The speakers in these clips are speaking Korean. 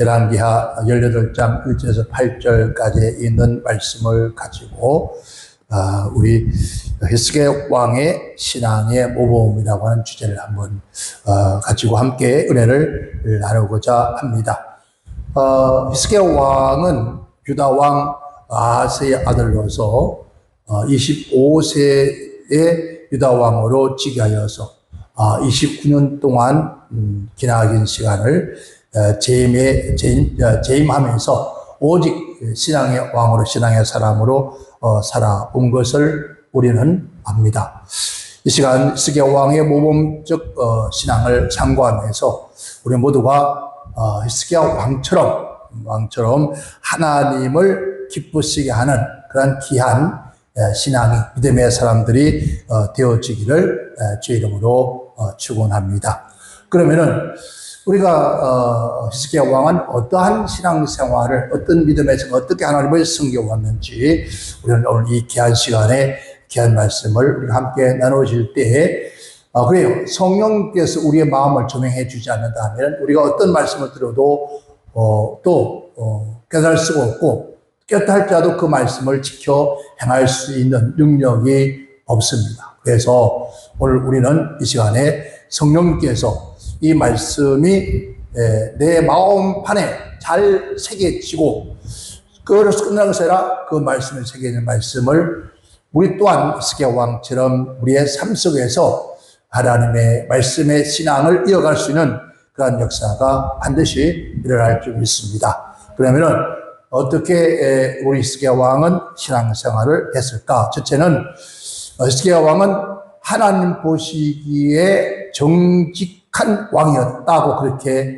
열왕기하 18장 1절에서 8절까지 있는 말씀을 가지고 우리 히스기야 왕의 신앙의 모범이라고 하는 주제를 한번 가지고 함께 은혜를 나누고자 합니다. 히스기야 왕은 유다 왕 아하스의 아들로서 25세의 유다 왕으로 즉위하여서 29년 동안 기나긴 시간을 재임하면서 오직 신앙의 왕으로, 신앙의 사람으로 살아온 것을 우리는 압니다. 이 시간 히스기야 왕의 모범적 신앙을 상고하면서 우리 모두가 히스기야 왕처럼 하나님을 기쁘시게 하는 그런 귀한 신앙이 믿음의 사람들이 되어지기를 주의 이름으로 축원합니다. 그러면은 우리가 히스기야 왕은 어떠한 신앙생활을, 어떤 믿음의 생활, 어떻게 하나님을 섬겨왔는지 우리는 오늘 이 귀한 시간에 귀한 말씀을 우리가 함께 나누실 때에 그래요. 성령께서 우리의 마음을 조명해 주지 않는다면 우리가 어떤 말씀을 들어도 깨달을 수가 없고, 깨닫다 할지라도 그 말씀을 지켜 행할 수 있는 능력이 없습니다. 그래서 오늘 우리는 이 시간에 성령께서 이 말씀이 내 마음판에 잘 새겨지고, 그래서 끝나는 것이 아니라 그 말씀을 새겨진 말씀을 우리 또한 히스기야 왕처럼 우리의 삶 속에서 하나님의 말씀의 신앙을 이어갈 수 있는 그런 역사가 반드시 일어날 줄 믿습니다. 그러면은 어떻게 우리 히스기야 왕은 신앙생활을 했을까? 첫째는 히스기야 왕은 하나님 보시기에 정직한 왕이었다고 그렇게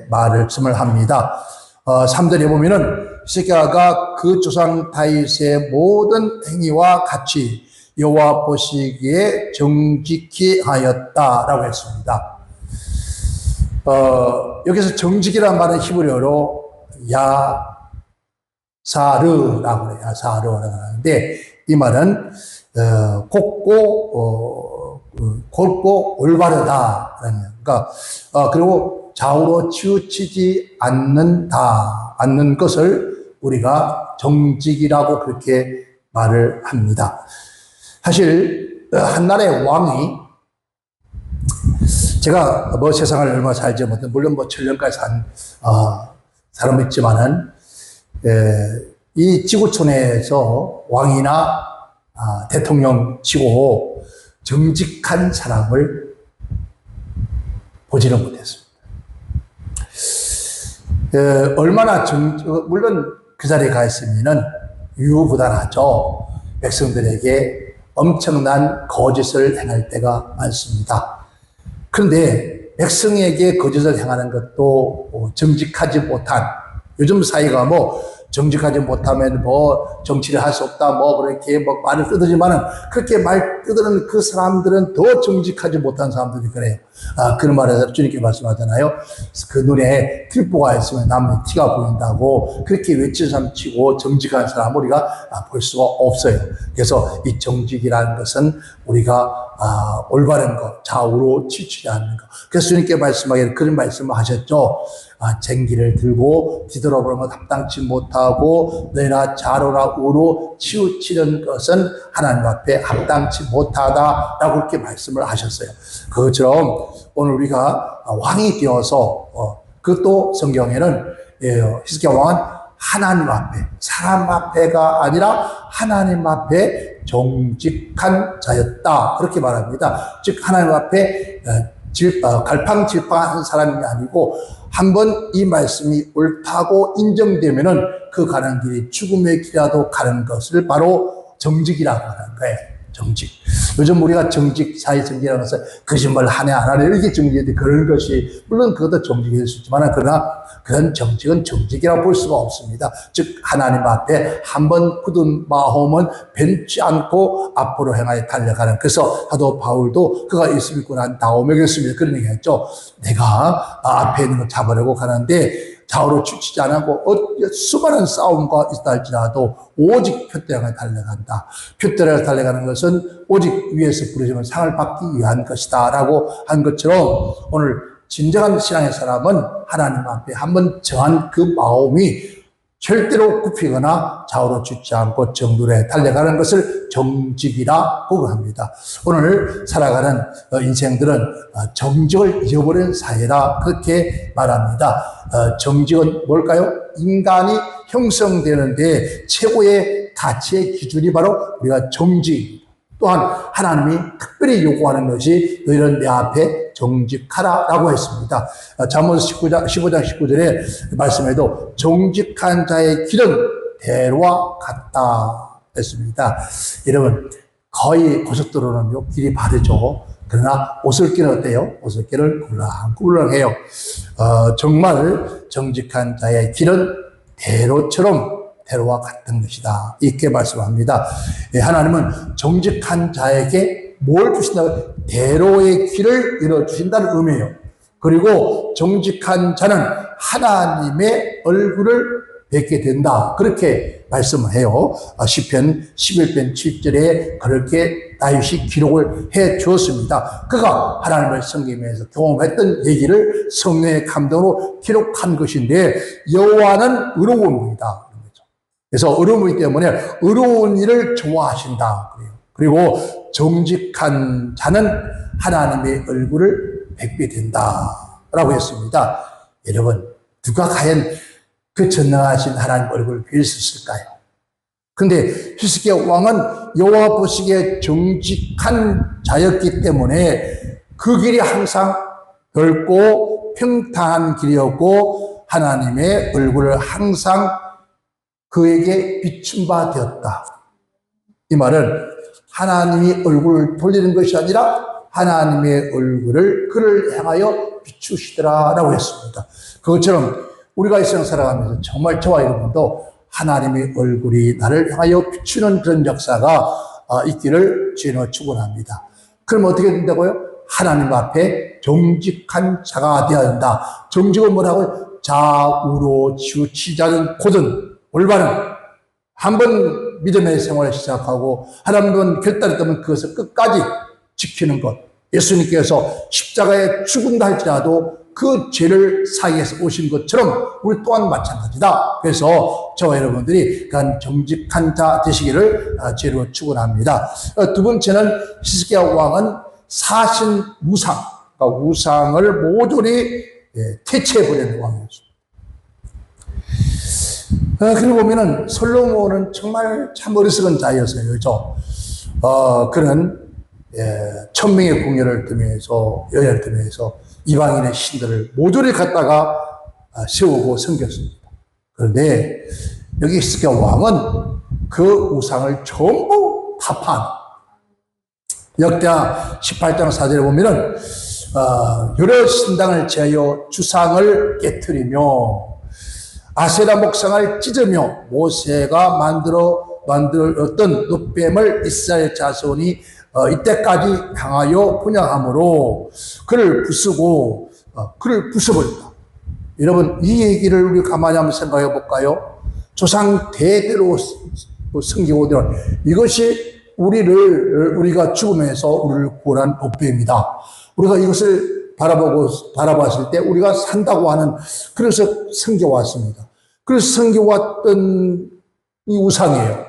말씀을 합니다. 3절에 보면은 히스기야가 그 조상 다윗의 모든 행위와 같이 여호와 보시기에 정직히 하였다라고 했습니다. 여기서 정직이라는 말은 히브리어로 야사르라고 해요. 야사르라고 하는데 이 말은 곱고 올바르다. 그러니까 그리고 좌우로 치우치지 않는 것을 우리가 정직이라고 그렇게 말을 합니다. 사실 한 나라의 왕이, 제가 세상을 얼마 살지 못한, 물론 천년까지 산 사람이 있지만은 이 지구촌에서 왕이나 대통령 치고 정직한 사람을 보지는 못했습니다. 얼마나 물론 그 자리에 가 있으면은 유부단하죠. 백성들에게 엄청난 거짓을 행할 때가 많습니다. 그런데 백성에게 거짓을 행하는 것도 정직하지 못한, 요즘 사회가 정직하지 못하면 정치를 할 수 없다, 그렇게 말을 뜯으지만은, 그렇게 말 뜯는 그 사람들은 더 정직하지 못한 사람들이 그래요. 그런 말에서 주님께 말씀하잖아요. 그 눈에 들보가 있으면 남의 티가 보인다고, 그렇게 외치는 사람 치고 정직한 사람 우리가 볼 수가 없어요. 그래서 이 정직이라는 것은 우리가 올바른 것, 좌우로 치우치지 않는 것. 그래서 주님께 말씀하기를 그런 말씀을 하셨죠. 쟁기를 들고 뒤돌아보는 것 합당치 못하고 너희나 좌로나 우로 치우치는 것은 하나님 앞에 합당치 못하다라고 그렇게 말씀을 하셨어요. 그것처럼 오늘 우리가 왕이 되어서, 그것도 성경에는 히스기야 왕은 하나님 앞에, 사람 앞에가 아니라 하나님 앞에 정직한 자였다, 그렇게 말합니다. 즉 하나님 앞에 갈팡질팡한 사람이 아니고, 한번 이 말씀이 옳다고 인정되면은 그 가는 길이 죽음의 길이라도 가는 것을 바로 정직이라고 하는 거예요. 정직. 요즘 우리가 사회 정직이라는 것은 거짓말 하네 안 하네 이렇게 정직인데, 그런 것이 물론 그것도 정직일 수 있지만, 그러나 그런 정직은 정직이라고 볼 수가 없습니다. 즉 하나님 앞에 한번 굳은 마음은 변치 않고 앞으로 향하여 달려가는. 그래서 사도 바울도 그가 예수 믿고 난 다음에 그랬습니다. 그런 얘기했죠. 내가 앞에 있는 거 잡으려고 가는데 좌우로 치우치지 않고 수많은 싸움과 있다 할지라도 오직 표대를 향해 달려간다. 표대를 향해 달려가는 것은 오직 위에서 부르시면 상을 받기 위한 것이다 라고 한 것처럼, 오늘 진정한 신앙의 사람은 하나님 앞에 한번 정한 그 마음이 절대로 굽히거나 좌우로 쥐지 않고 정돌에 달려가는 것을 정직이라고 합니다. 오늘 살아가는 인생들은 정직을 잃어버린 사회라 그렇게 말합니다. 정직은 뭘까요? 인간이 형성되는데 최고의 가치의 기준이 바로 우리가 정직입니다. 또한 하나님이 특별히 요구하는 것이 너희는 내 앞에 정직하라라고 했습니다. 잠언서 15장 19절에 말씀에도 정직한 자의 길은 대로와 같다 했습니다. 여러분 거의 고속도로는 길이 바르죠. 그러나 오솔길은 어때요? 오솔길은 꿀렁꿀렁해요. 정말 정직한 자의 길은 대로와 같은 것이다. 이렇게 말씀합니다. 하나님은 정직한 자에게 뭘 주신다고? 대로의 길을 열어주신다는 의미예요. 그리고 정직한 자는 하나님의 얼굴을 뵙게 된다. 그렇게 말씀을 해요. 시편 11편 7절에 그렇게 다윗이 기록을 해 주었습니다. 그가 하나님을 섬기면서 경험했던 얘기를 성령의 감동으로 기록한 것인데 여호와는 의로운 분이다. 그래서 의로운 분이기 때문에 의로운 일을 좋아하신다. 그리고 정직한 자는 하나님의 얼굴을 뵙게 된다라고 했습니다. 여러분 누가 과연 그 전능하신 하나님 얼굴을 뵐 수 있을까요? 근데 히스기야 왕은 여호와 보시기에 정직한 자였기 때문에 그 길이 항상 넓고 평탄한 길이었고 하나님의 얼굴을 항상 그에게 비춘 바 되었다. 이 말은 하나님이 얼굴을 돌리는 것이 아니라 하나님의 얼굴을 그를 향하여 비추시더라라고 했습니다. 그것처럼 우리가 이 세상 살아가면서 정말 저와 여러분도 하나님의 얼굴이 나를 향하여 비추는 그런 역사가 있기를 주님으로 축원합니다. 그럼 어떻게 된다고요? 하나님 앞에 정직한 자가 되어야 한다. 정직은 뭐라고요? 좌우로 치우치지 않은 고든 올바른 한번 믿음의 생활을 시작하고 한번 결단했다면 그것을 끝까지 지키는 것. 예수님께서 십자가에 죽은다 할지라도 그 죄를 사이에서 오신 것처럼 우리 또한 마찬가지다. 그래서 저와 여러분들이 정직한 자 되시기를 죄로 축원합니다. 두 번째는 히스기야 왕은 사신 우상, 그러니까 우상을 모조리 퇴치해버리는 왕이었습니다. 그러고 보면은 솔로몬은 정말 참 어리석은 자였어요. 그죠? 그는 1000명의 궁녀를 두면서 여자를 두면서 이방인의 신들을 모조리 갖다가 세우고 섬겼습니다. 그런데 여기 히스기야 왕은 그 우상을 전부 타파한 역대하 18장 4절에 보면은 여러 신당을 제하여 주상을 깨트리며 아세라 목상을 찢으며 모세가 만들었던 놋뱀을 이스라엘 자손이 이때까지 향하여 분양함으로 그를 부수고 그를 부숴버렸다. 여러분 이 얘기를 우리 가만히 한번 생각해 볼까요? 조상 대대로 섬기고 오던 이것이 우리가 죽으면서 우리를 구원한 놋뱀이다. 우리가 이것을 바라봤을 때 우리가 산다고 하는 그래서 섬겨왔습니다. 그래서 섬겨왔던 이 우상이에요.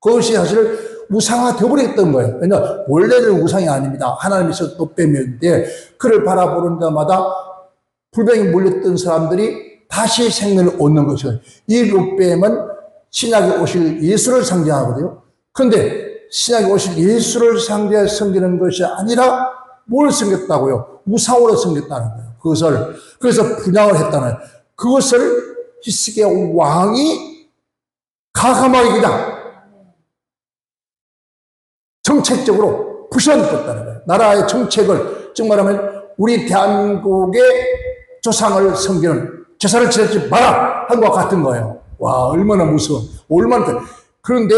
그것이 사실 우상화 되어버렸던 거예요. 왜냐하면 원래는 우상이 아닙니다. 하나님께서 놋뱀이었는데 그를 바라보는 데마다 불병이 몰렸던 사람들이 다시 생명을 얻는 것이에요. 이 놋뱀은 신약에 오실 예수를 상징하거든요. 그런데 신약에 오실 예수를 상징해 섬기는 것이 아니라 뭘 섬겼다고요? 우상으로 섬겼다는 거예요. 그래서 분양을 했다는 거예요. 그것을 히스기야 왕이 가감하게 그냥 정책적으로 부셔놓았다는 거예요. 나라의 정책을, 즉 말하면 우리 대한민국의 조상을 섬기는 제사를 지내지 마라 한 것과 같은 거예요. 와, 얼마나 무서워. 그런데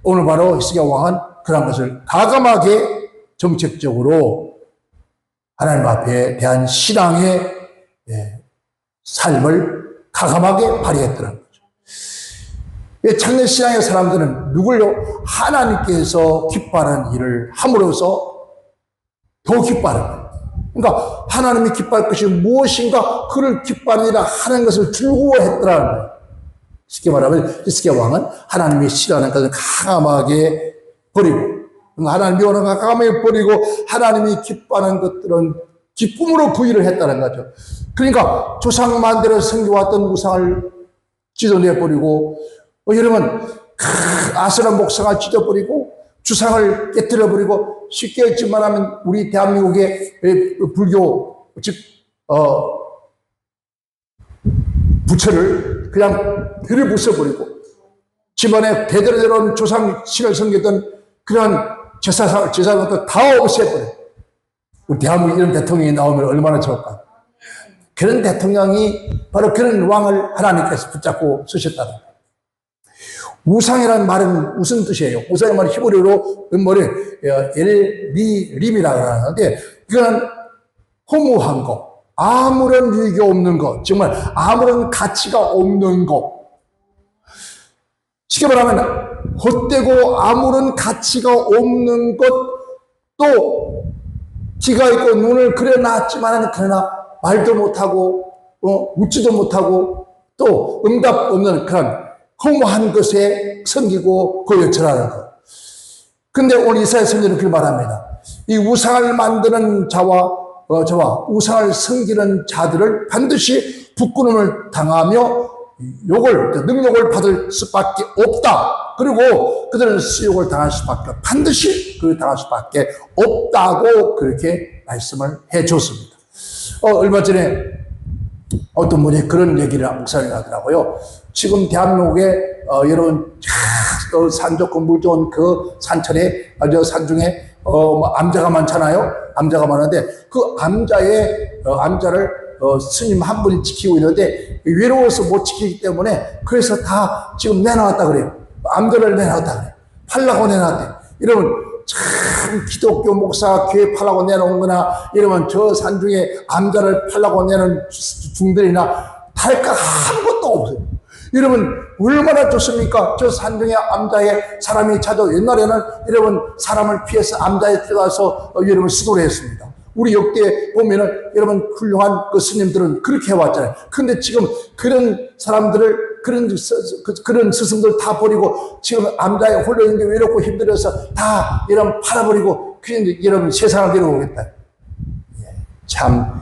오늘 바로 히스기야 왕은 그런 것을 가감하게 정책적으로 하나님 앞에 대한 신앙의 삶을 가감하게 발휘했더라는 거죠. 참된 신앙의 사람들은 누굴요? 하나님께서 기뻐하는 일을 함으로써 더 기뻐하는 거예요. 그러니까 하나님이 기뻐할 것이 무엇인가 그를 기뻐하느니라 하는 것을 즐거워했더라는 거예요. 쉽게 말하면 히스기야 왕은 하나님이 싫어하는 것을 강함하게 버리고, 하나님이 원하는 것을 강함하게 버리고 하나님이 기뻐하는 것들은 기쁨으로 부의를 했다는 거죠. 그러니까 조상 만들어 섬겨왔던 우상을 찢어내버리고, 여러분 아스라 목상을 찢어버리고 주상을 깨뜨려버리고, 쉽게 했지만 하면 우리 대한민국의 불교 즉 부처를 그냥 배를 부숴버리고 집안에 대대로 조상 신을 섬기던 그런 제사장도 다 없애버려. 우리 대한민국 이런 대통령이 나오면 얼마나 좋을까. 그런 대통령이 바로 그런 왕을 하나님께서 붙잡고 쓰셨다는 거예요. 우상이라는 말은 무슨 뜻이에요? 우상의 말은 히브리어로 엘리림이라고 하는데, 그건 허무한 것, 아무런 유익이 없는 것, 정말 아무런 가치가 없는 것. 쉽게 말하면 헛되고 아무런 가치가 없는 것, 또 귀가 있고 눈을 그려놨지만 그러나 말도 못하고 웃지도 못하고 또 응답 없는 그런 허무한 것에 섬기고 거기에 절하는 것. 근데 오늘 이사야 선지자는 그렇게 말합니다. 이 우상을 만드는 자와 우상을 섬기는 자들을 반드시 부끄러움을 당하며 능욕을 받을 수밖에 없다. 그리고 그들은 수욕을 당할 수밖에 없다. 반드시 당할 수밖에 없다고 그렇게 말씀을 해줬습니다. 얼마 전에 어떤 분이 그런 얘기를 목사님이 하더라고요. 지금 대한민국에 여러분 산 좋고 물 좋은 그 산천에 산중에 암자가 많잖아요. 암자가 많은데 그 암자를 스님 한 분이 지키고 있는데 외로워서 못 지키기 때문에 그래서 다 지금 내놔왔다 그래요. 암자를 내놔왔다 그래요. 팔라고 내놨대. 이러면 참 기독교 목사가 교회 팔라고 내놓은 거나 이러면 저 산중에 암자를 팔라고 내놓은 중들이나 탈까 아무것도 없어요. 여러분 얼마나 좋습니까? 저 산중에 암자에 사람이 찾아 옛날에는 여러분 사람을 피해서 암자에 들어가서 여러분 수도를 했습니다. 우리 역대 보면은 여러분 훌륭한 그 스님들은 그렇게 해왔잖아요. 근데 지금 그런 사람들을 그런 스승들 다 버리고 지금 암자에 홀려 있는 게 외롭고 힘들어서 다 여러분 팔아버리고 그냥 여러분 세상을 데려오겠다. 참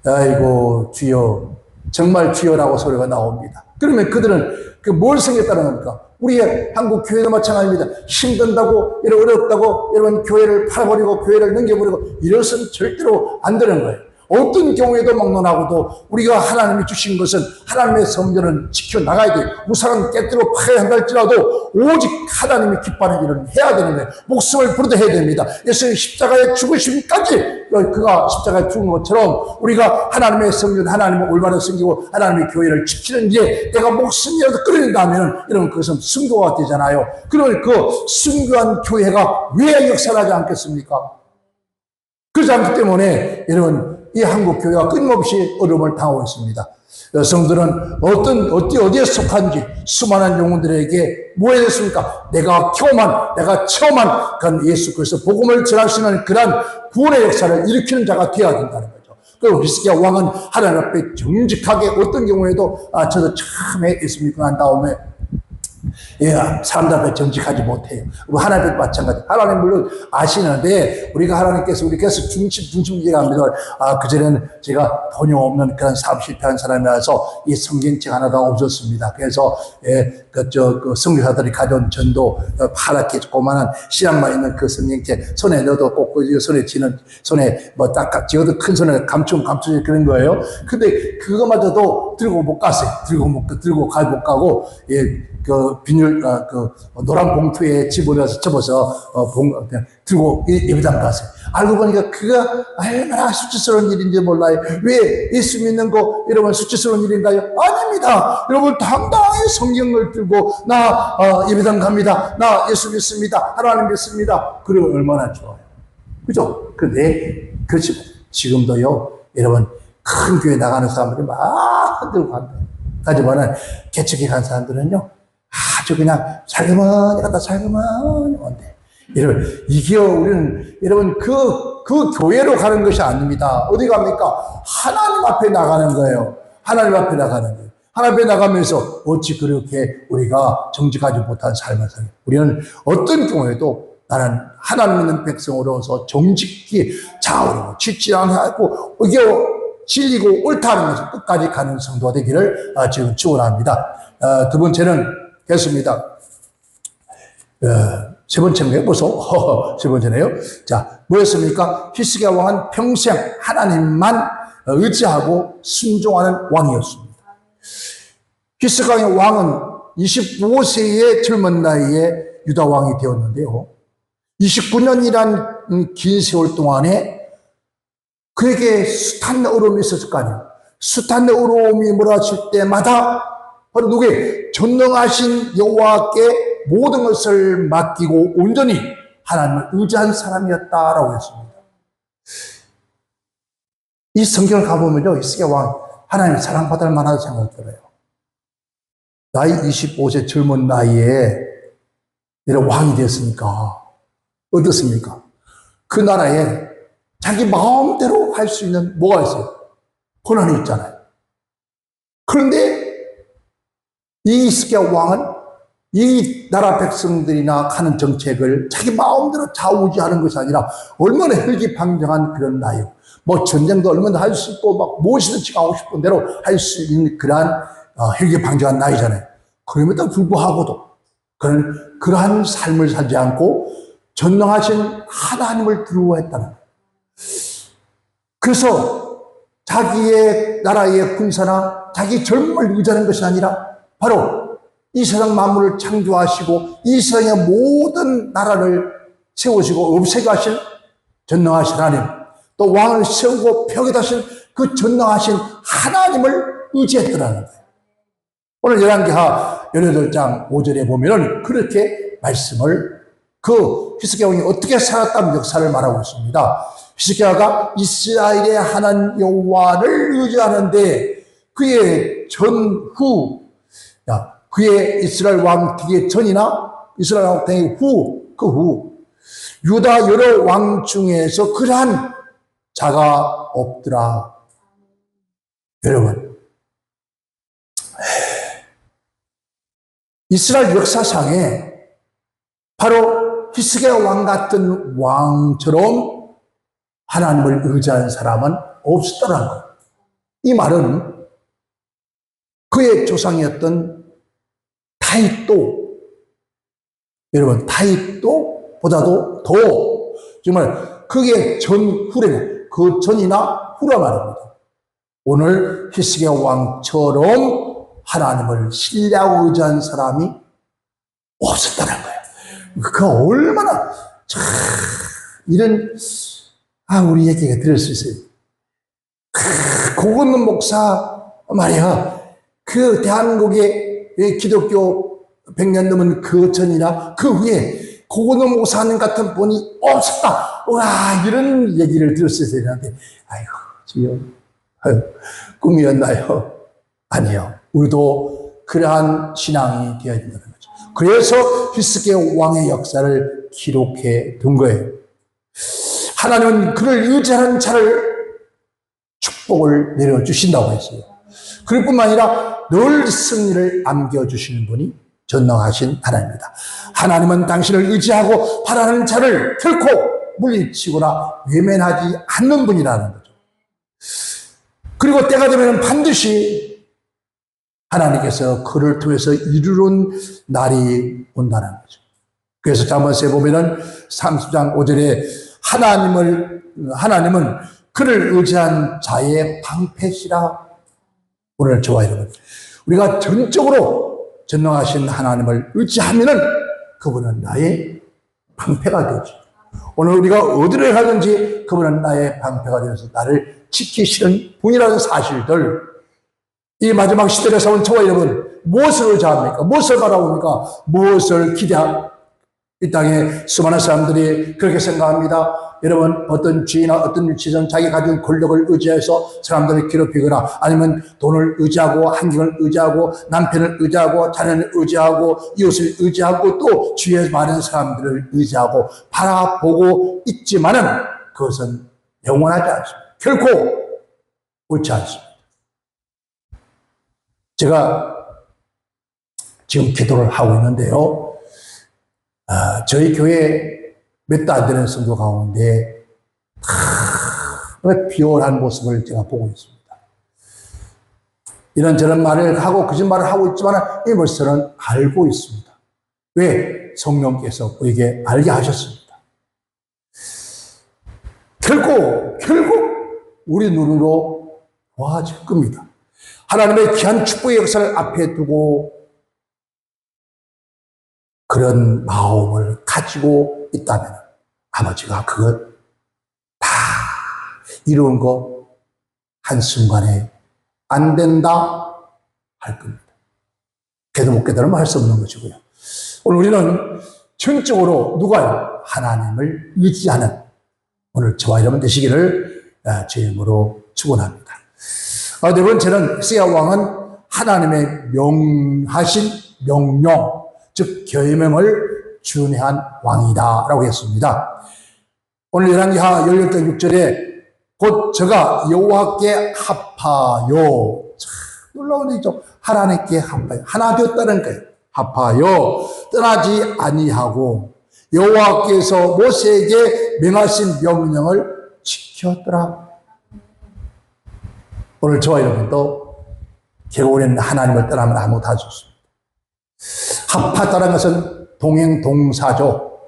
아이고 주여 정말 주여라고 소리가 나옵니다. 그러면 그들은 뭘 생겼다는 겁니까? 우리의 한국 교회도 마찬가지입니다. 힘든다고, 어렵다고, 여러분 교회를 팔아버리고, 교회를 넘겨버리고, 이것은 절대로 안 되는 거예요. 어떤 경우에도 막론하고도 우리가 하나님이 주신 것은 하나님의 성전은 지켜나가야 돼요. 우상은 깨뜨려 파야 한다 할지라도 오직 하나님이 기뻐하는 일을 해야 되는 거예요. 목숨을 부르도 해야 됩니다. 예수님 십자가에 죽으심까지 그가 십자가에 죽은 것처럼 우리가 하나님의 성전, 하나님을 올바로 섬기고 하나님의 교회를 지키는 일에 내가 목숨이라도 끌어낸다면 여러분 그것은 순교가 되잖아요. 그러면 그 순교한 교회가 왜 역사하지 않겠습니까? 그렇지 않기 때문에 여러분 이 한국 교회가 끊임없이 어려움을 당하고 있습니다. 여성들은 어디에 속한지 수많은 영혼들에게 뭐 해야 됐습니까? 내가 체험한 그런 예수 그리스도 복음을 전하시는 그런 구원의 역사를 일으키는 자가 되어야 된다는 거죠. 그리고 히스기야 왕은 하나님 앞에 정직하게 어떤 경우에도 저도 참 했습니까? 한 다음에 사람들 앞에 정직하지 못해요. 하나님도 마찬가지. 하나님 물론 아시는데 우리가 하나님께서 중심 얘기합니다. 그전에는 제가 돈이 없는 그런 사업 실패한 사람이라서 이 성경책 하나가 없었습니다. 그래서 그 선교사들이 가져온 전도 파랗게 조그만한 신앙만 있는 그 성경책 손에 넣어도 꼭 손에 쥐는 손에 뭐 딱 지어도 큰 손에 감추지 그런 거예요. 근데 그거마저도 들고 못 갔어요. 들고 못 가고 그 비닐 그 노란 봉투에 집어넣어서 접어서 들고 예배당 갔어요. 알고 보니까 그가 얼마나 수치스러운 일인지 몰라요. 왜 예수 믿는 거 여러분 수치스러운 일인가요? 아닙니다. 여러분 당당하게 성경을 들고 나 예배당 갑니다. 나 예수 믿습니다. 하나님 믿습니다. 그러면 얼마나 좋아요. 그죠? 근데 그렇지 지금도요. 여러분 큰 교회 나가는 사람들이 막 흔들고 간다. 하지만은 개척에 간 사람들은요. 아주 그냥 살그머니 갔다 살그머니 온대. 이게 우리는, 여러분, 그 교회로 가는 것이 아닙니다. 어디 갑니까? 하나님 앞에 나가는 거예요. 하나님 앞에 나가는 거예요. 하나님 앞에 나가면서 어찌 그렇게 우리가 정직하지 못한 삶을 살냐. 우리는 어떤 경우에도 나는 하나님 있는 백성으로서 정직히 좌우로 지지 않고 진리고 옳다는 것을 끝까지 가는 성도가 되기를 지금 축원합니다. 두 번째는 됐습니다. 세 번째인가요? 벌써 세 번째네요. 자, 뭐였습니까? 히스기야 왕은 평생 하나님만 의지하고 순종하는 왕이었습니다. 히스기야 왕은 25세의 젊은 나이에 유다 왕이 되었는데요. 29년이란 긴 세월 동안에 그에게 숱한 어려움이 있었을 거 아니에요. 숱한 어려움이 몰아칠 때마다 바로 누구의 전능하신 여호와께 모든 것을 맡기고 온전히 하나님을 의지한 사람이었다라고 했습니다. 이 성경을 가보면요, 히스기야 왕 하나님 사랑받을 만하다고 생각이 들어요. 나이 25세 젊은 나이에 이런 왕이 됐으니까 어떻습니까? 그 나라에 자기 마음대로 할 수 있는 뭐가 있어요? 권한이 있잖아요. 그런데 이 히스기야 왕은 이 나라 백성들이나 하는 정책을 자기 마음대로 좌우지하는 것이 아니라 얼마나 혈기방정한 그런 나이요. 뭐 전쟁도 얼마나 할 수 있고 막 무엇이든지 하고 싶은 대로 할 수 있는 그러한 혈기방정한 나이잖아요. 그럼에도 불구하고도 그러한 삶을 살지 않고 전능하신 하나님을 두려워했다는 거예요. 그래서 자기의 나라의 군사나 자기 젊음을 의지하는 것이 아니라 바로 이 세상 만물을 창조하시고 이 세상의 모든 나라를 세우시고 없애게 하신 전능하신 하나님, 또 왕을 세우고 펴게 하신 그 전능하신 하나님을 의지했더라는 거예요. 오늘 열왕기하 18장 5절에 보면은 그렇게 말씀을 그 히스기야 왕이 어떻게 살았다는 역사를 말하고 있습니다. 히스기야가 이스라엘의 하나님 여호와를 의지하는데 그의 전후, 그의 이스라엘 왕 되기 전이나 이스라엘 왕 되기 후, 그 후 유다 여러 왕 중에서 그러한 자가 없더라. 여러분, 이스라엘 역사상에 바로 히스기야 왕 같은 왕처럼 하나님을 의지하는 사람은 없었다는 거예요. 이 말은 그의 조상이었던 다윗도, 여러분, 다윗도보다도 더 정말 그게 전후래고 그 전이나 후라 말입니다. 오늘 히스기야 왕처럼 하나님을 신뢰하고 의지한 사람이 없었다는 거예요. 그 얼마나 이런 우리 얘기가 들을 수 있어요. 고건는 목사 말이야. 그 대한민국의 기독교 100년 넘은 그 전이나 그 후에 고건는 목사님 같은 분이 없었다. 와, 이런 얘기를 들을 수 있어요. 아이고, 주여, 꿈이었나요? 아니요. 우리도 그러한 신앙이 되어야 된다는 거죠. 그래서 히스기야 왕의 역사를 기록해 둔 거예요. 하나님은 그를 의지하는 자를 축복을 내려주신다고 했어요. 그럴 뿐만 아니라 늘 승리를 안겨주시는 분이 전능하신 하나님입니다. 하나님은 당신을 의지하고 바라는 자를 결코 물리치거나 외면하지 않는 분이라는 거죠. 그리고 때가 되면 반드시 하나님께서 그를 통해서 이루는 날이 온다는 거죠. 그래서 잠언서에 보면은 30장 5절에 하나님은 그를 의지한 자의 방패시라. 오늘 저와 여러분, 우리가 전적으로 전능하신 하나님을 의지하면은 그분은 나의 방패가 되죠. 오늘 우리가 어디를 가든지 그분은 나의 방패가 되어서 나를 지키시는 분이라는 사실들, 이 마지막 시대에서 온 저와 여러분, 무엇을 의지합니까? 무엇을 바라봅니까? 무엇을 기대합니까? 이 땅에 수많은 사람들이 그렇게 생각합니다. 여러분 어떤 지위나 어떤 위치에서 자기 가진 권력을 의지해서 사람들을 괴롭히거나 아니면 돈을 의지하고 환경을 의지하고 남편을 의지하고 자녀를 의지하고 이웃을 의지하고 또 주위에 많은 사람들을 의지하고 바라보고 있지만은 그것은 영원하지 않습니다. 결코 옳지 않습니다. 제가 지금 기도를 하고 있는데요. 저희 교회 몇 달 안 되는 성도 가운데 비열한 모습을 제가 보고 있습니다. 이런저런 말을 하고 거짓말을 하고 있지만 이 벌써는 알고 있습니다. 왜? 성령께서 우리에게 알게 하셨습니다. 결국 우리 눈으로 보아질 겁니다. 하나님의 귀한 축복의 역사를 앞에 두고 그런 마음을 가지고 있다면 아버지가 그것 다 이루는 거 한순간에 안 된다 할 겁니다. 깨도 못 깨달으면 할 수 없는 것이고요. 오늘 우리는 전적으로 누가요? 하나님을 의지하는 오늘 저와 여러분 되시기를 주임으로 축원합니다. 네 번째는 히스기야 왕은 하나님의 명하신 명령 즉 계명을 준행한 왕이다라고 했습니다. 오늘 열왕기하 16장 6절에 곧 저가 여호와께 합하여 놀라운 얘기죠. 하나님께 합하여 하나 되었다는 거예요. 합하여 떠나지 아니하고 여호와께서 모세에게 명하신 명령을 지켰더라. 오늘 저와 여러분도 결국 우리는 하나님을 떠나면 아무것도 할 수 없습니다. 합하다는 것은 동행동사죠.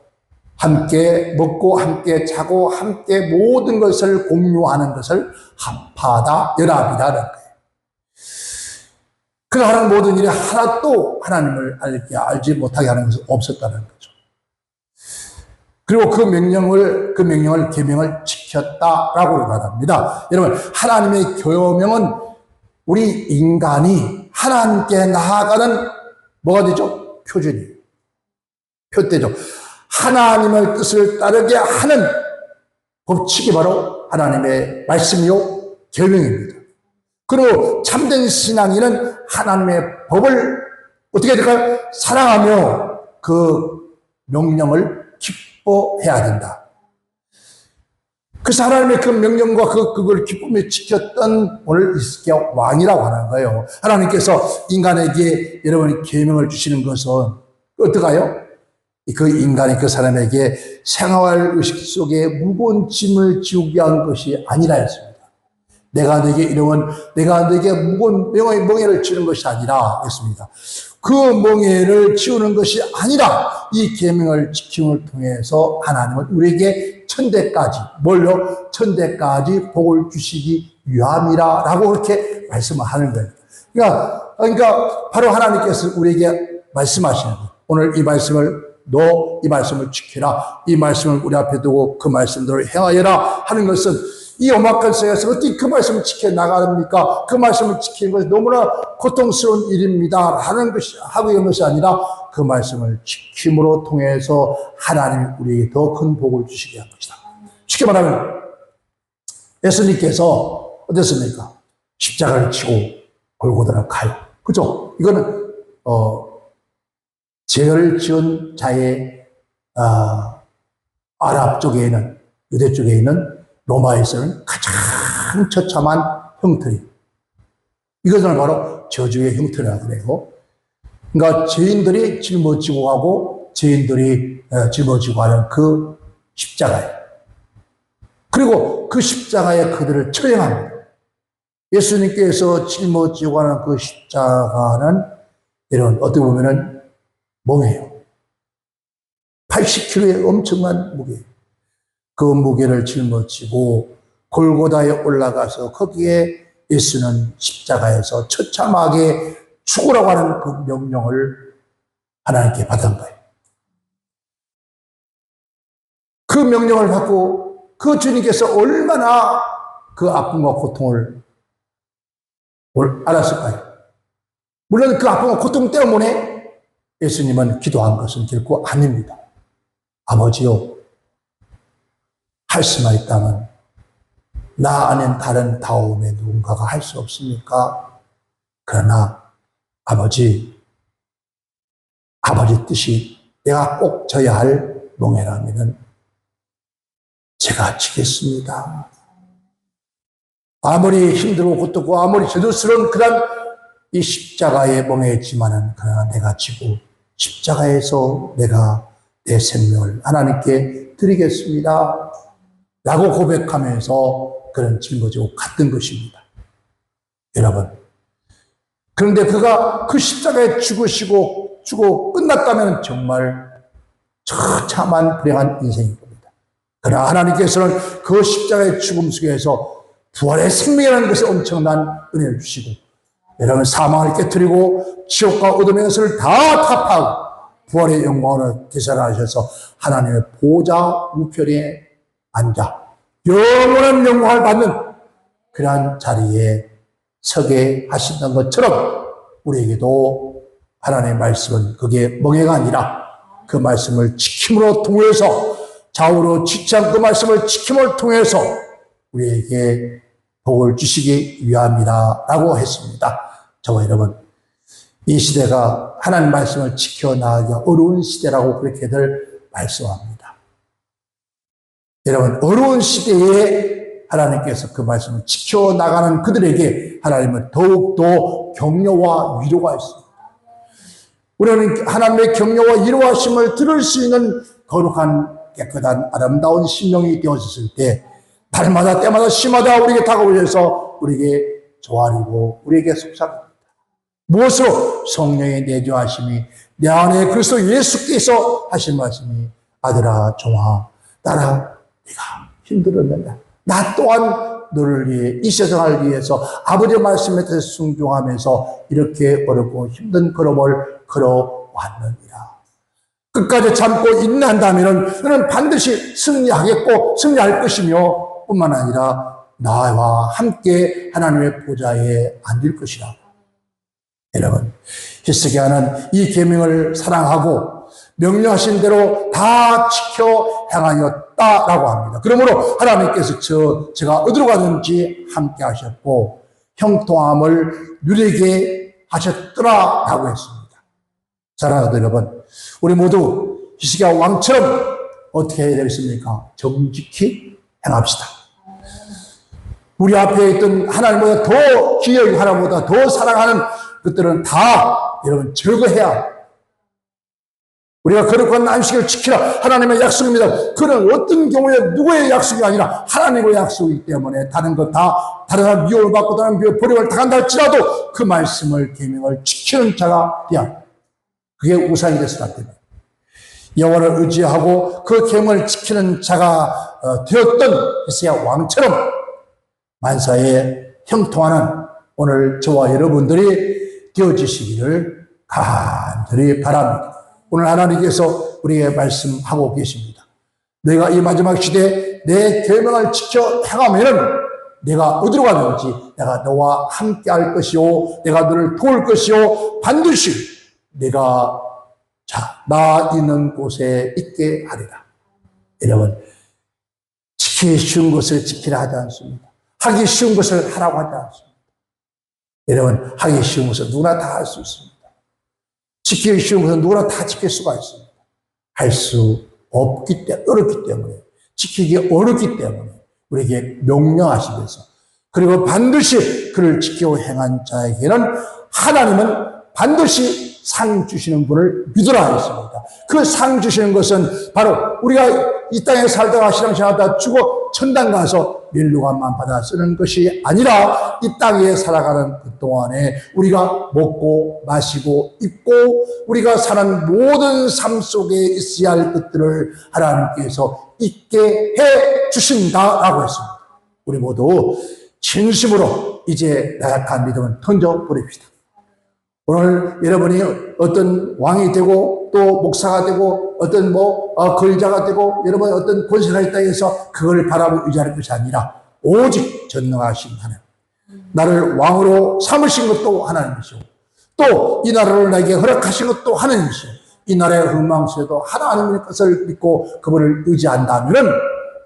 함께 먹고 함께 자고 함께 모든 것을 공유하는 것을 합하다, 연합이라는 거예요. 그가 하는 모든 일이 하나도 하나님을 알지 못하게 하는 것은 없었다는 거죠. 그리고 그 명령을 계명을 지켰다라고 말합니다. 여러분, 하나님의 계명은 우리 인간이 하나님께 나아가는 뭐가 되죠? 표준이에요. 표대죠. 하나님의 뜻을 따르게 하는 법칙이 바로 하나님의 말씀이요, 계명입니다. 그리고 참된 신앙인은 하나님의 법을 어떻게 해야 될까요? 사랑하며 그 명령을 기뻐해야 된다. 그래서 하나님의 그 명령과 그걸 기쁨에 지켰던 오늘 히스기야 왕이라고 하는 거예요. 하나님께서 인간에게 여러분이 계명을 주시는 것은 어떡해요? 그 인간이 그 사람에게 생활 의식 속에 무거운 짐을 지우게 한 것이 아니라 했습니다. 내가 내게 무거운 멍에를 지는 것이 아니라 했습니다. 그 멍에를 지우는 것이 아니라 이 계명을 지킴을 통해서 하나님은 우리에게 천대까지 천대까지 복을 주시기 위함이라라고 그렇게 말씀을 하는 거예요. 그러니까 바로 하나님께서 우리에게 말씀하시는 거예요. 오늘 이 말씀을 이 말씀을 지켜라. 이 말씀을 우리 앞에 두고 그 말씀대로 행하여라 하는 것은 이 험악한 세상에서 어떻게 그 말씀을 지켜나갑니까? 그 말씀을 지키는 것이 너무나 고통스러운 일입니다. 하고 있는 것이 아니라 그 말씀을 지킴으로 통해서 하나님이 우리에게 더 큰 복을 주시게 한 것이다. 쉽게 말하면 예수님께서 어땠습니까? 십자가를 치고 골고다를 가요. 그죠? 이거는 죄를 지은 자의 아랍 쪽에 있는 유대 쪽에 있는 로마에서는 가장 처참한 형틀이에요. 이것을 바로 저주의 형틀이라고 그래요. 그러니까 죄인들이 짊어지고 가고 죄인들이 짊어지고 가는 그 십자가예요. 그리고 그 십자가에 그들을 처형합니다. 예수님께서 짊어지고 가는 그 십자가는 이런 어떻게 보면은 멍해요. 80kg의 엄청난 무게예요. 그 무게를 짊어지고 골고다에 올라가서 거기에 예수는 십자가에서 처참하게 죽으라고 하는 그 명령을 하나님께 받은 거예요. 그 명령을 받고 그 주님께서 얼마나 그 아픔과 고통을 알았을까요? 물론 그 아픔과 고통 때문에 예수님은 기도한 것은 결코 아닙니다. 아버지요, 할 수만 있다면 나 아닌 다른 다음에 누군가가 할 수 없습니까? 그러나 아버지 뜻이 내가 꼭 져야 할 몽해라면은 제가 지겠습니다. 아무리 힘들고 고통고 아무리 저주스러운 그런 이 십자가의 멍에지만은 그러나 내가 지고 십자가에서 내가 내 생명을 하나님께 드리겠습니다 라고 고백하면서 그런 짊어지고 갔던 것입니다. 여러분, 그런데 그가 그 십자가에 죽고 끝났다면 정말 처참한 불행한 인생인 겁니다. 그러나 하나님께서는 그 십자가의 죽음 속에서 부활의 생명이라는 것을 엄청난 은혜를 주시고 여러분 사망을 깨뜨리고 지옥과 어둠의 것을 다 타파하고 부활의 영광으로 되살아나셔서 하나님의 보좌 우편에 앉아 영원한 영광을 받는 그러한 자리에 서게 하신다는 것처럼 우리에게도 하나님의 말씀은 그게 멍해가 아니라 그 말씀을 지킴으로 통해서 좌우로 지치 않고 그 말씀을 지킴을 통해서 우리에게 복을 주시기 위함이다 라고 했습니다. 저와 여러분, 이 시대가 하나님 말씀을 지켜나가기가 어려운 시대라고 그렇게들 말씀합니다. 여러분, 어려운 시대에 하나님께서 그 말씀을 지켜나가는 그들에게 하나님은 더욱더 격려와 위로가 있습니다. 우리는 하나님의 격려와 위로하심을 들을 수 있는 거룩한 깨끗한 아름다운 심령이 되어졌을 때 달마다 때마다 시마다 우리에게 다가오셔서 우리에게 조아리고 우리에게 속삭입니다. 무엇으로? 성령의 내주하심이 내 안에 그리스도 예수께서 하신 말씀이 아들아 종아 나라 네가 힘들었느냐 나 또한 너를 위해 이 세상을 위해서 아버지의 말씀에 대해서 순종하면서 이렇게 어렵고 힘든 걸음을 걸어왔느니라. 끝까지 참고 인내한다면 너는 반드시 승리하겠고 승리할 것이며 뿐만 아니라 나와 함께 하나님의 보좌에 앉을 것이라. 여러분, 히스기야는 이 계명을 사랑하고 명령하신 대로 다 지켜 행하였다라고 합니다. 그러므로 하나님께서 제가 어디로 가든지 함께 하셨고 형통함을 누리게 하셨더라라고 했습니다. 사랑하는 여러분, 우리 모두 히스기야 왕처럼 어떻게 해야 되겠습니까? 정직히 행합시다. 우리 앞에 있던 하나님보다 더 기여하고 하나님보다 더 사랑하는 것들은 다 여러분 절거해야 우리가 거룩한 안식을 지키라 하나님의 약속입니다. 그는 어떤 경우에 누구의 약속이 아니라 하나님의 약속이기 때문에 다른 것 다 다른 사람 미움을 받고 다른 버림을 당한다 할지라도 그 말씀을 계명을 지키는 자가 되야 그게 우상이 됐을 때입니다. 여호와를 의지하고 그 계명을 지키는 자가 되었던 히스기야 왕처럼 만사에 형통하는 오늘 저와 여러분들이 되어지시기를 간절히 바랍니다. 오늘 하나님께서 우리에게 말씀하고 계십니다. 내가 이 마지막 시대에 내 계명을 지켜 행하면은 내가 어디로 가든지 내가 너와 함께 할 것이요 내가 너를 도울 것이요 반드시 내가 나 있는 곳에 있게 하리라. 여러분, 지키기 쉬운 것을 지키라 하지 않습니다. 하기 쉬운 것을 하라고 하지 않습니다. 여러분, 하기 쉬운 것은 누구나 다 할 수 있습니다. 지키기 쉬운 것은 누구나 다 지킬 수가 있습니다. 할 수 없기 때문에, 어렵기 때문에, 지키기 어렵기 때문에 우리에게 명령하시면서 그리고 반드시 그를 지키고 행한 자에게는 하나님은 반드시 상 주시는 분을 믿으라 했습니다. 그 상 주시는 것은 바로 우리가 이 땅에 살다가 신앙생활하다 죽어 천당 가서 멸류관만 받아 쓰는 것이 아니라 이 땅에 살아가는 그 동안에 우리가 먹고 마시고 입고 우리가 사는 모든 삶 속에 있어야 할 것들을 하나님께서 있게 해 주신다라고 했습니다. 우리 모두 진심으로 이제 나약한 믿음을 던져버립시다. 오늘 여러분이 어떤 왕이 되고 또 목사가 되고 어떤 권리자가 되고 여러분 어떤 권세가 있다 해서 그걸 바라보고 의지할 것이 아니라 오직 전능하신 하나님 나를 왕으로 삼으신 것도 하나님이시고 또 이 나라를 나에게 허락하신 것도 하나님이시고 이 나라의 흥망수에도 하나님의 것을 믿고 그분을 의지한다면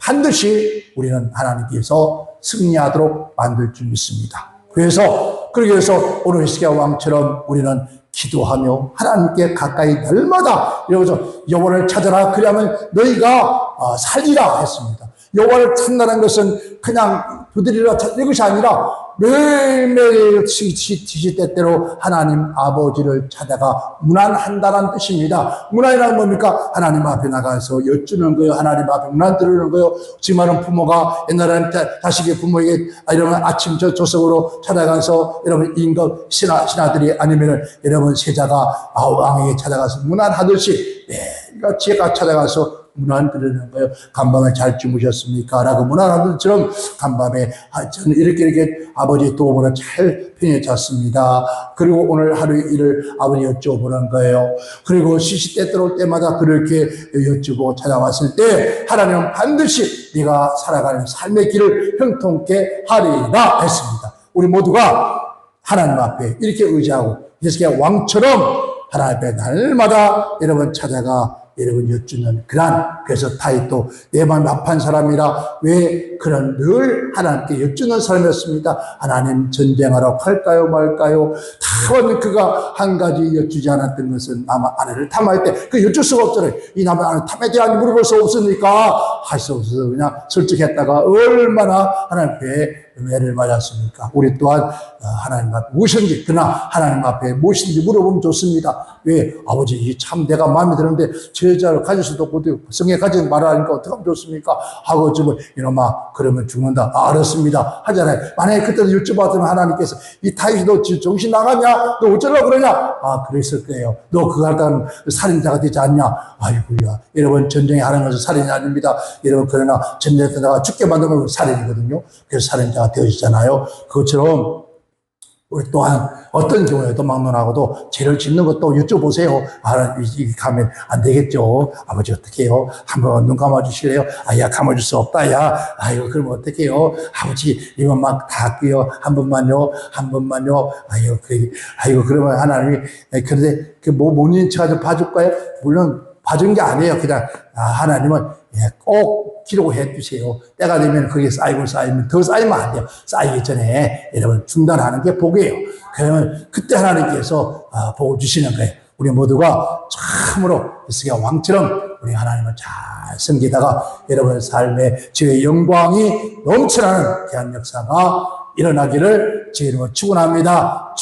반드시 우리는 하나님께서 승리하도록 만들 줄 믿습니다. 그러기 위해서 오늘 히스기야 왕처럼 우리는 기도하며 하나님께 가까이 날마다 이러면서 여호와를 찾아라 그리하면 너희가 살리라 했습니다. 여호와를 찾는다는 것은 그냥 두드리라 찾는 것이 아니라 매일매일 시시때때로 하나님 아버지를 찾아가 문안한다는 뜻입니다. 문안이란 뭡니까? 하나님 앞에 나가서 여쭈는 거예요. 하나님 앞에 문안 들으는 거예요. 지금은 부모가 옛날에는 자식의 부모에게 이러면 아침 조석으로 찾아가서 여러분 임금 신하들이 아니면은 여러분 세자가 왕에게 찾아가서 문안하듯이 매일같이 찾아가서 문안 들으는 거예요. 간밤에 잘 주무셨습니까? 라고 문안하는 것처럼 간밤에 저는 이렇게 아버지 도움으로 잘 편히 잤습니다. 그리고 오늘 하루 일을 아버지 여쭤보는 거예요. 그리고 시시때때로 때마다 그렇게 여쭈고 찾아왔을 때 하나님은 반드시 네가 살아가는 삶의 길을 형통케 하리라 했습니다. 우리 모두가 하나님 앞에 이렇게 의지하고 히스기야 왕처럼 하나님 앞에 날마다 여러분 찾아가 여러분 여쭈는 그래서 다윗도 내 마음 아픈 사람이라 왜 그런 늘 하나님께 여쭈는 사람이었습니다. 하나님 전쟁하러 갈까요 말까요? 다만 그가 한 가지 여쭈지 않았던 것은 남의 아내를 탐할 때 그 여쭈 수가 없잖아요. 이 남의 아내 탐에 대한 물어볼 수 없으니까 할 수 없어서 그냥 설득했다가 얼마나 하나님께 은혜를 맞았습니까? 우리 또한 하나님 앞에 무엇인지 그러나 하나님 앞에 무엇인지 물어보면 좋습니다. 왜? 아버지 참 내가 마음에 드는데 저 여자를 가질 수도 없고 성에 가지지 말라니까 어떻게 하면 좋습니까? 하고 좀 이놈아 그러면 죽는다. 알았습니다 하잖아요. 만약에 그때도 여쭤봤더니 하나님께서 이 다윗이 너 정신 나갔냐? 너 어쩌려고 그러냐? 그랬을 거예요. 너 그거 하다가 살인자가 되지 않냐? 아이고야. 여러분 전쟁에 하는 것은 살인이 아닙니다. 여러분 그러나 전쟁에다가 죽게 만드는 건 살인이거든요. 그래서 살인자가 되어지잖아요. 그것처럼 우리 또한 어떤 경우에도 막론하고도 죄를 짓는 것도 여쭤보세요. 이게 가면 안 되겠죠. 아버지 어떻게 해요? 한번 눈 감아주실래요? 야 감아줄 수 없다. 야 아이고 그럼 어떻게 해요? 아버지 이거 막 다 할게요. 한 번만요. 아이고 그러면 하나님이 그런데 모니는 제가 좀 봐줄까요? 물론 봐준 게 아니에요. 그냥 하나님은 꼭 기록해 주세요. 때가 되면 그게 쌓이면 더 쌓이면 안 돼요. 쌓이기 전에 여러분 중단하는 게 복이에요. 그러면 그때 하나님께서 복을 주시는 거예요. 우리 모두가 참으로 히스기야 왕처럼 우리 하나님을 잘 섬기다가 여러분의 삶에 주의 영광이 넘쳐나는 귀한 역사가 일어나기를 주의 이름으로 축원합니다.